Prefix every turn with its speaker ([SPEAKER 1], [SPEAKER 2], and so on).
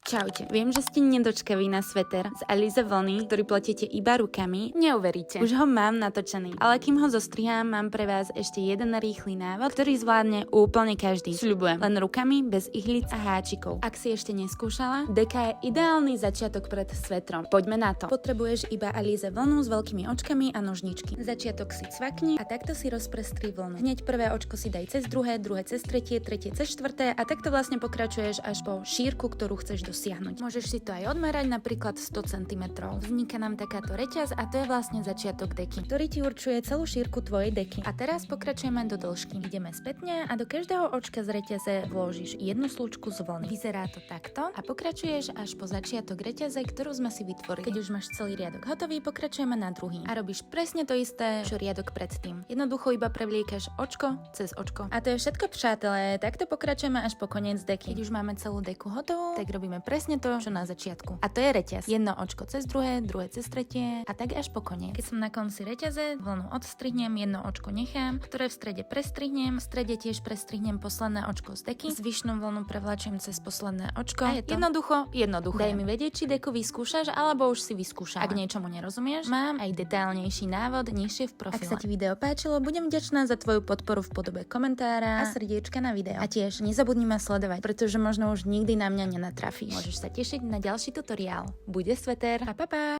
[SPEAKER 1] Čaute, viem, že ste nedočkaví na sveter z Alize vlny, ktorý pletíte iba rukami. Neuveríte, už ho mám natočený, ale kým ho zostrihám, mám pre vás ešte jeden rýchly návod, ktorý zvládne úplne každý. Sľubujem, len rukami, bez ihlic a háčikov. Ak si ešte neskúšala, deka je ideálny začiatok pred svetrom. Poďme na to. Potrebuješ iba Alize vlnu s veľkými očkami a nožničky. Začiatok si cvakni a takto si rozprestri vlnu. Hneď prvé očko si daj cez druhé, druhé cez tretie, tretie cez štvrté a takto vlastne pokračuješ až po šírku, ktorú chceš dosiahnuť. Môžeš si to aj odmerať, napríklad 100 cm. Vzniká nám takáto reťaz a to je vlastne začiatok deky, ktorý ti určuje celú šírku tvojej deky. A teraz pokračujeme do dĺžky. Ideme spätne a do každého očka z reťaze vložíš jednu slučku z vlny. Vyzerá to takto a pokračuješ až po začiatok reťaze, ktorú sme si vytvorili. Keď už máš celý riadok hotový, pokračujeme na druhý. A robíš presne to isté, čo riadok predtým. Jednoducho iba prevliekaš očko cez očko. A to je všetko, přátelé. Takto pokračujeme až po koniec deky. Keď už máme celú deku hotovú, tak robíme presne to, čo na začiatku. A to je reťaz. Jedno očko cez druhé, druhé cez tretie a tak až po koniec. Keď som na konci reťaze, vlnu odstrihnem, jedno očko nechám, ktoré v strede prestrihnem, v strede tiež prestrihnem posledné očko z deky, zvyšnú vlnu prevlačím cez posledné očko. A je to jednoduché. Daj mi vedieť, či deku vyskúšaš, alebo už si vyskúšala. Ak niečomu nerozumieš, mám aj detailnejší návod nižšie v profile. Ak sa ti video páčilo, budem vďačná za tvoju podporu v podobe komentára a srdiečka na video. A tiež nezabudni ma sledovať, pretože možno už nikdy na mňa nenatrafíš. Môžeš sa tešiť na ďalší tutoriál. Bude sveter. Pa.